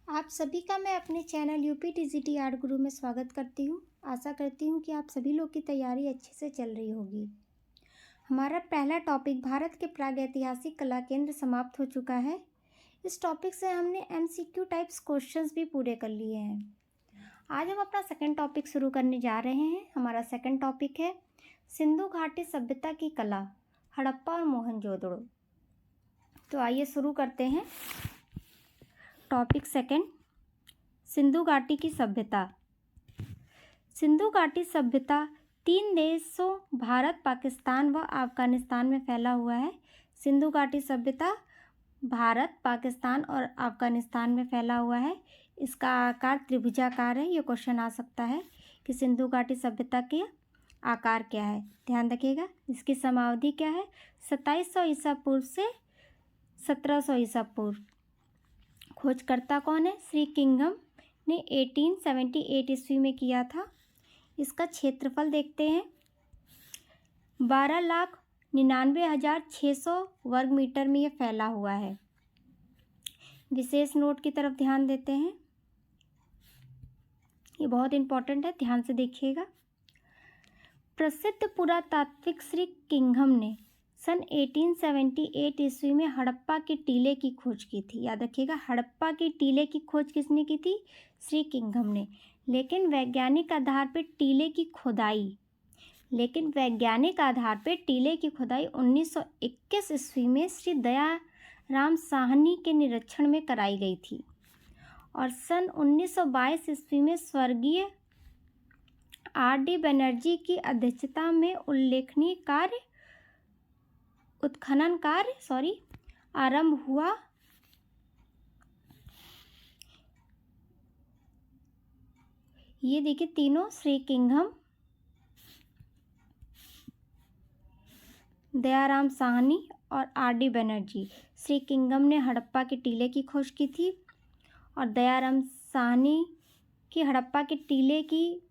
आप सभी का मैं अपने चैनल यूपी टीजीटी आर्ट गुरु में स्वागत करती हूँ। आशा करती हूँ कि आप सभी लोग की तैयारी अच्छे से चल रही होगी। हमारा पहला टॉपिक भारत के प्रागैतिहासिक कला केंद्र समाप्त हो चुका है। इस टॉपिक से हमने एमसीक्यू टाइप्स क्वेश्चंस भी पूरे कर लिए हैं। आज हम अपना सेकंड टॉपिक शुरू करने जा रहे हैं। हमारा सेकंड टॉपिक है सिंधु घाटी सभ्यता की कला, हड़प्पा और मोहनजोदड़ो। तो आइए शुरू करते हैं। टॉपिक सेकंड, सिंधु घाटी की सभ्यता। सिंधु घाटी सभ्यता 3 देशों भारत, पाकिस्तान व अफगानिस्तान में फैला हुआ है। सिंधु घाटी सभ्यता भारत, पाकिस्तान और अफगानिस्तान में फैला हुआ है। इसका आकार त्रिभुजाकार है। ये क्वेश्चन आ सकता है कि सिंधु घाटी सभ्यता के आकार क्या है। ध्यान रखिएगा। इसकी समावधि क्या है? 2700 ईसा पूर्व से 1700 ईसा पूर्व। खोजकर्ता कौन है? श्री किंघम ने 1878 ईस्वी में किया था। इसका क्षेत्रफल देखते हैं, 12,99,600 वर्ग मीटर में ये फैला हुआ है। विशेष नोट की तरफ ध्यान देते हैं, ये बहुत इंपॉर्टेंट है, ध्यान से देखिएगा। प्रसिद्ध पुरातात्विक श्री किंघम ने सन 1878 ईस्वी में हड़प्पा के टीले की खोज की थी। याद रखिएगा, हड़प्पा के टीले की खोज किसने की थी? श्री किंघम ने। लेकिन वैज्ञानिक आधार पर टीले की खुदाई 1921 ईस्वी में श्री दयाराम साहनी के निरीक्षण में कराई गई थी और सन 1922 ईस्वी में स्वर्गीय आर.डी. बनर्जी की अध्यक्षता में उल्लेखनीय उत्खनन कार्य आरंभ हुआ। ये देखिए, तीनों श्री किंघम, दयाराम साहनी और आर.डी. बनर्जी। श्री किंघम ने हड़प्पा के टीले की खोज की थी और दयाराम साहनी की हड़प्पा के टीले की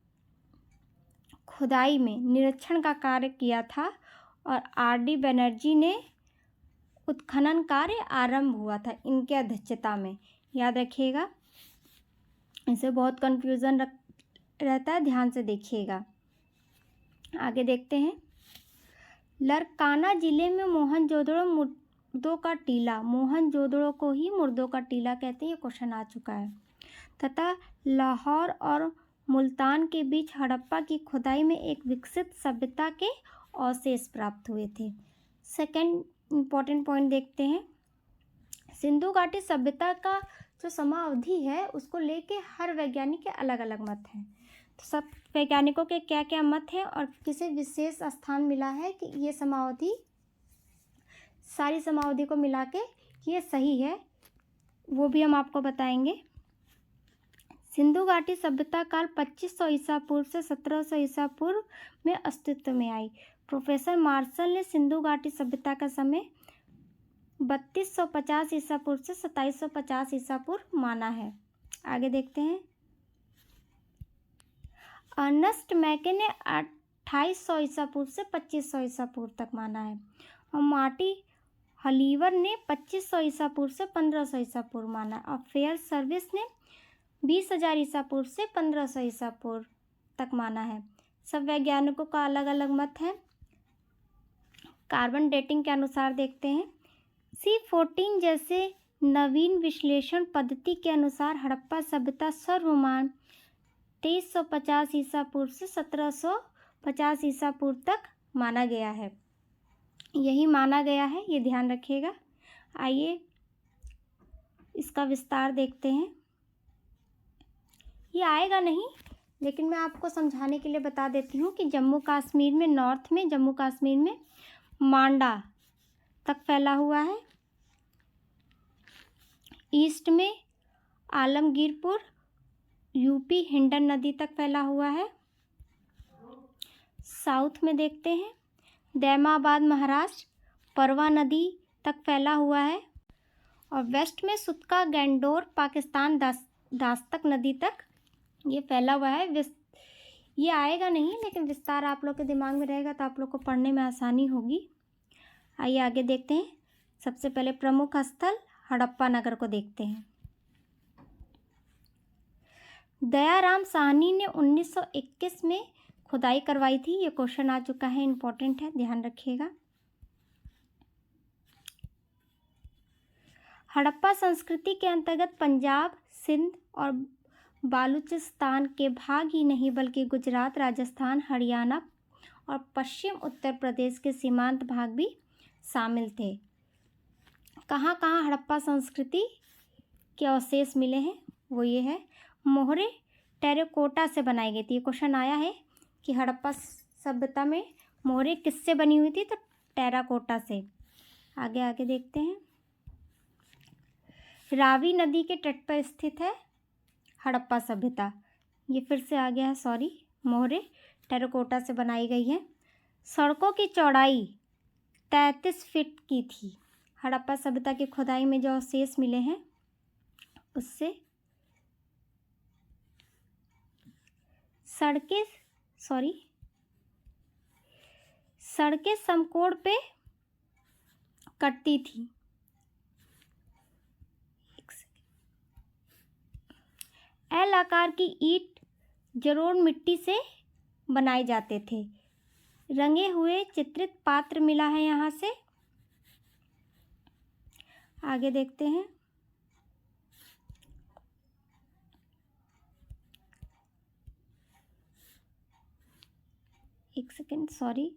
खुदाई में निरीक्षण का कार्य किया था और आर.डी. बनर्जी ने उत्खनन कार्य आरंभ हुआ था इनके अध्यक्षता में। याद रखिएगा, इसे बहुत कंफ्यूजन रहता है, ध्यान से देखिएगा। आगे देखते हैं। लरकाना जिले में मोहनजोदड़ो मुर्दों का टीला, मोहनजोदड़ो को ही मुर्दों का टीला कहते हैं। ये क्वेश्चन आ चुका है। तथा लाहौर और मुल्तान के बीच हड़प्पा की खुदाई में एक विकसित सभ्यता के अवशेष प्राप्त हुए थे। सेकंड इम्पॉर्टेंट पॉइंट देखते हैं। सिंधु घाटी सभ्यता का जो समावधि है उसको लेके हर वैज्ञानिक के अलग अलग मत हैं। तो सब वैज्ञानिकों के क्या क्या मत हैं और किसे विशेष स्थान मिला है कि ये समावधि, सारी समावधि को मिला के ये सही है, वो भी हम आपको बताएंगे। सिंधु घाटी सभ्यता काल 2500 ईसा पूर्व से 1700 ईसा पूर्व में अस्तित्व में आई। प्रोफेसर मार्शल ने सिंधु घाटी सभ्यता का समय 3250 ईसा पूर्व से 2750 ईसा पूर्व माना है। आगे देखते हैं। अर्नस्ट मैके ने 2800 ईसा पूर्व से 2500 ईसा पूर्व तक माना है और मार्टी हलीवर ने 2500 ईसा पूर्व से 1500 ईसा पूर्व माना है और फेयर सर्विस ने 20,000 ईसा पूर्व से 1500 ईसा पूर्व तक माना है। सब वैज्ञानिकों का अलग अलग मत है। कार्बन डेटिंग के अनुसार देखते हैं। C14 जैसे नवीन विश्लेषण पद्धति के अनुसार हड़प्पा सभ्यता सर्वमान 2350 ईसा पूर्व से 1750 ईसा पूर्व तक माना गया है। यही माना गया है, ये ध्यान रखिएगा। आइए इसका विस्तार देखते हैं। ये आएगा नहीं, लेकिन मैं आपको समझाने के लिए बता देती हूँ कि जम्मू कश्मीर में, नॉर्थ में जम्मू कश्मीर में मांडा तक फैला हुआ है। ईस्ट में आलमगीरपुर, यूपी हिंडन नदी तक फैला हुआ है। साउथ में देखते हैं, दैमाबाद महाराष्ट्र, परवा नदी तक फैला हुआ है और वेस्ट में सुतका गैंडोर पाकिस्तान, दास्तक नदी तक ये फैला हुआ है। ये आएगा नहीं, लेकिन विस्तार आप लोग के दिमाग में रहेगा तो आप लोग को पढ़ने में आसानी होगी। आइए आगे देखते हैं। सबसे पहले प्रमुख स्थल हड़प्पा नगर को देखते हैं। दयाराम साहनी ने 1921 में खुदाई करवाई थी। ये क्वेश्चन आ चुका है, इंपॉर्टेंट है, ध्यान रखिएगा। हड़प्पा संस्कृति के अंतर्गत पंजाब, सिंध और बालूचिस्तान के भाग ही नहीं बल्कि गुजरात, राजस्थान, हरियाणा और पश्चिम उत्तर प्रदेश के सीमांत भाग भी शामिल थे। कहाँ कहाँ हड़प्पा संस्कृति के अवशेष मिले हैं, वो ये है, मोहरे टेराकोटा से बनाई गई थी। ये क्वेश्चन आया है कि हड़प्पा सभ्यता में मोहरे किससे बनी हुई थी, तो टेराकोटा से। आगे आगे देखते हैं। रावी नदी के तट पर स्थित है हड़प्पा सभ्यता। ये फिर से आ गया है, सॉरी, मोहरे टेराकोटा से बनाई गई है। सड़कों की चौड़ाई 33 फीट की थी। हड़प्पा सभ्यता की खुदाई में जो अवशेष मिले हैं उससे सड़कें समकोण पे कटती थी। एल आकार की ईंट जरोड़ मिट्टी से बनाए जाते थे। रंगे हुए चित्रित पात्र मिला है यहाँ से। आगे देखते हैं। एक सेकेंड, सॉरी,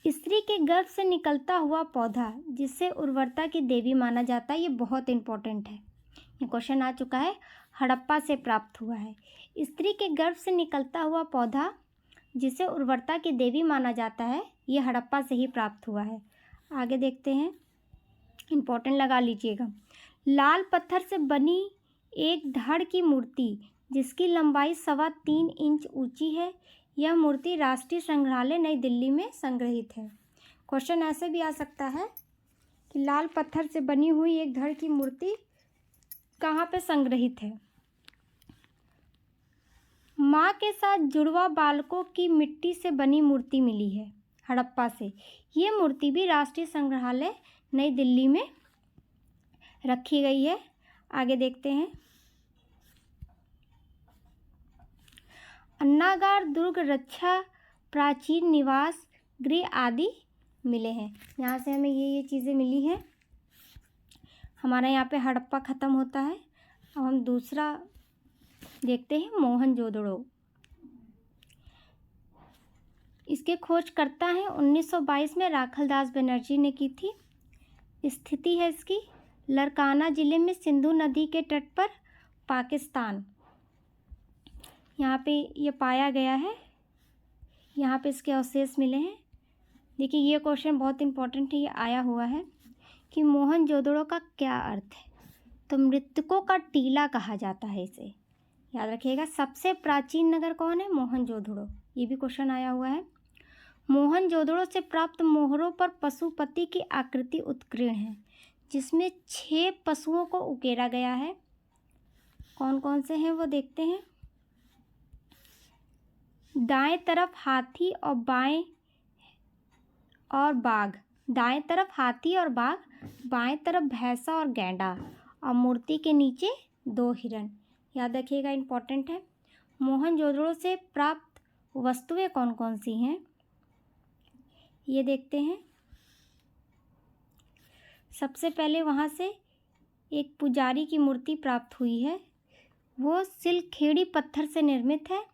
स्त्री के गर्भ से निकलता हुआ पौधा जिसे उर्वरता की देवी माना जाता है, ये बहुत इंपॉर्टेंट है। ये क्वेश्चन आ चुका है, हड़प्पा से प्राप्त हुआ है। स्त्री के गर्भ से निकलता हुआ पौधा जिसे उर्वरता की देवी माना जाता है, ये हड़प्पा से ही प्राप्त हुआ है। आगे देखते हैं, इंपॉर्टेंट लगा लीजिएगा। लाल पत्थर से बनी एक धड़ की मूर्ति जिसकी लंबाई 3.25 इंच ऊंची है। यह मूर्ति राष्ट्रीय संग्रहालय नई दिल्ली में संग्रहित है। क्वेश्चन ऐसे भी आ सकता है कि लाल पत्थर से बनी हुई एक धड़ की मूर्ति कहाँ पे संग्रहित है। माँ के साथ जुड़वा बालकों की मिट्टी से बनी मूर्ति मिली है हड़प्पा से। ये मूर्ति भी राष्ट्रीय संग्रहालय नई दिल्ली में रखी गई है। आगे देखते हैं। अन्नागार, दुर्ग, रक्षा, प्राचीन निवास गृह आदि मिले हैं। यहाँ से हमें ये चीज़ें मिली हैं। हमारा यहाँ पे हड़प्पा ख़त्म होता है। अब हम दूसरा देखते हैं, मोहनजोदड़ो। इसके खोजकर्ता हैं 1922 में राखलदास बनर्जी ने की थी। स्थिति है इसकी लरकाना ज़िले में सिंधु नदी के तट पर, पाकिस्तान। यहाँ पे ये पाया गया है। यहाँ पे इसके अवशेष मिले हैं। देखिए, ये क्वेश्चन बहुत इंपॉर्टेंट है, ये आया हुआ है कि मोहनजोदड़ो का क्या अर्थ है। तो मृतकों का टीला कहा जाता है इसे, याद रखिएगा। सबसे प्राचीन नगर कौन है, मोहनजोदड़ो। ये भी क्वेश्चन आया हुआ है। मोहनजोदड़ो से प्राप्त मोहरों पर पशुपति की आकृति उत्कीर्ण है, जिसमें 6 पशुओं को उकेरा गया है। कौन कौन से हैं वो देखते हैं। दाएं तरफ हाथी और बाएं और बाघ, दाएं तरफ हाथी और बाघ, बाएं तरफ भैंसा और गैंडा, और मूर्ति के नीचे 2 हिरण। याद रखिएगा, इंपॉर्टेंट है। मोहनजोदड़ो से प्राप्त वस्तुएं कौन कौन सी हैं ये देखते हैं। सबसे पहले वहाँ से एक पुजारी की मूर्ति प्राप्त हुई है। वो सिलखेड़ी पत्थर से निर्मित है।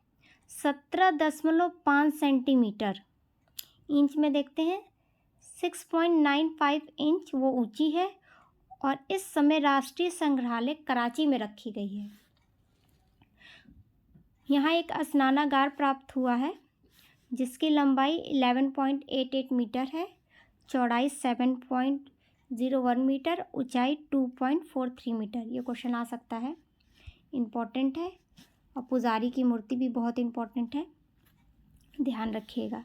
17.5 सेंटीमीटर, इंच में देखते हैं 6.95 इंच वो ऊंची है, और इस समय राष्ट्रीय संग्रहालय कराची में रखी गई है। यहाँ एक स्नानागार प्राप्त हुआ है जिसकी लंबाई 11.88 मीटर है, चौड़ाई 7.01 मीटर, ऊंचाई 2.43 मीटर। ये क्वेश्चन आ सकता है, इम्पोर्टेंट है। और पुजारी की मूर्ति भी बहुत इम्पोर्टेंट है, ध्यान रखिएगा।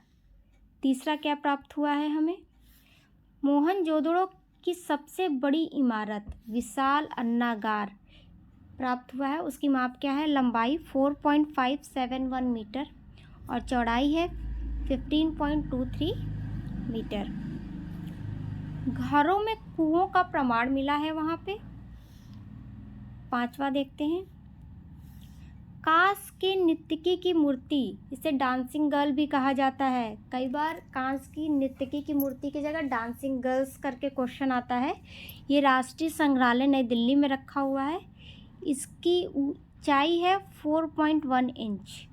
तीसरा क्या प्राप्त हुआ है हमें, मोहनजोदड़ो की सबसे बड़ी इमारत विशाल अन्नागार प्राप्त हुआ है। उसकी माप क्या है, लंबाई 4.571 मीटर और चौड़ाई है 15.23 मीटर। घरों में कुओं का प्रमाण मिला है वहाँ पे। 5वां देखते हैं, कांस की नर्तकी की मूर्ति, इसे डांसिंग गर्ल भी कहा जाता है। कई बार कांस की नर्तकी की मूर्ति की जगह डांसिंग गर्ल्स करके क्वेश्चन आता है। ये राष्ट्रीय संग्रहालय नई दिल्ली में रखा हुआ है। इसकी ऊंचाई है 4.1 इंच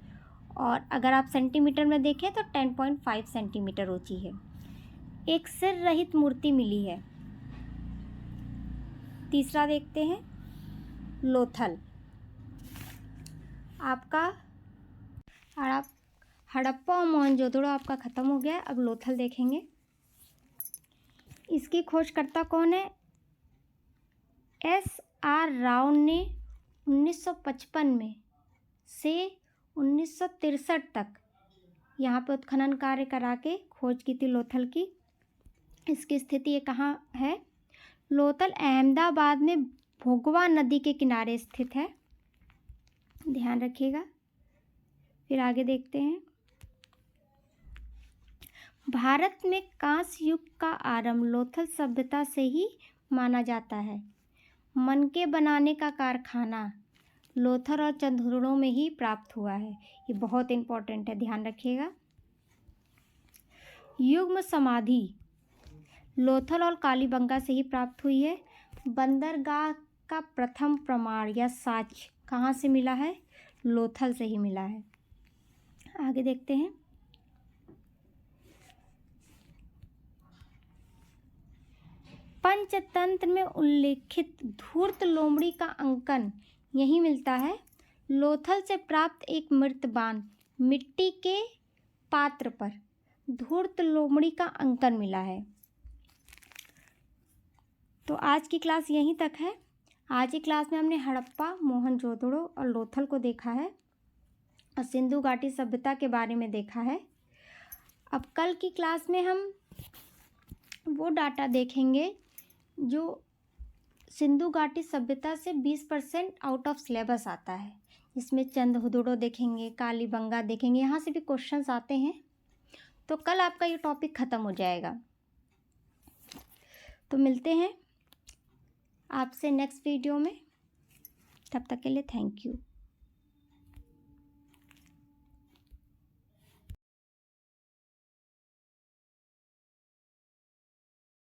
और अगर आप सेंटीमीटर में देखें तो 10.5 सेंटीमीटर ऊंची है। एक सिर रहित मूर्ति मिली है। तीसरा देखते हैं, लोथल। आपका हड़प्पा और मोहनजोदड़ो आपका ख़त्म हो गया। अब लोथल देखेंगे। इसकी खोजकर्ता कौन है? S.R. राव ने 1955 में से 1963 तक यहाँ पर उत्खनन कार्य करा के खोज की थी लोथल की। इसकी स्थिति ये कहाँ है? लोथल अहमदाबाद में भोगवा नदी के किनारे स्थित है, ध्यान रखिएगा। फिर आगे देखते हैं, भारत में कांस्य युग का आरंभ लोथल सभ्यता से ही माना जाता है। मनके बनाने का कारखाना लोथल और चंदुड़ों में ही प्राप्त हुआ है। ये बहुत इंपॉर्टेंट है, ध्यान रखिएगा। युग्म समाधि लोथल और कालीबंगा से ही प्राप्त हुई है। बंदरगाह का प्रथम प्रमाण या साक्ष्य कहाँ से मिला है? लोथल से ही मिला है। आगे देखते हैं, पंचतंत्र में उल्लेखित धूर्त लोमड़ी का अंकन यही मिलता है। लोथल से प्राप्त एक मृत बाण मिट्टी के पात्र पर धूर्त लोमड़ी का अंकन मिला है। तो आज की क्लास यहीं तक है। आज की क्लास में हमने हड़प्पा, मोहनजोदड़ो और लोथल को देखा है और सिंधु घाटी सभ्यता के बारे में देखा है। अब कल की क्लास में हम वो डाटा देखेंगे जो सिंधु घाटी सभ्यता से 20% आउट ऑफ सिलेबस आता है, जिसमें चंदहुदड़ो देखेंगे, कालीबंगा देखेंगे, यहाँ से भी क्वेश्चंस आते हैं। तो कल आपका ये टॉपिक ख़त्म हो जाएगा। तो मिलते हैं आपसे नेक्स्ट वीडियो में, तब तक के लिए थैंक यू।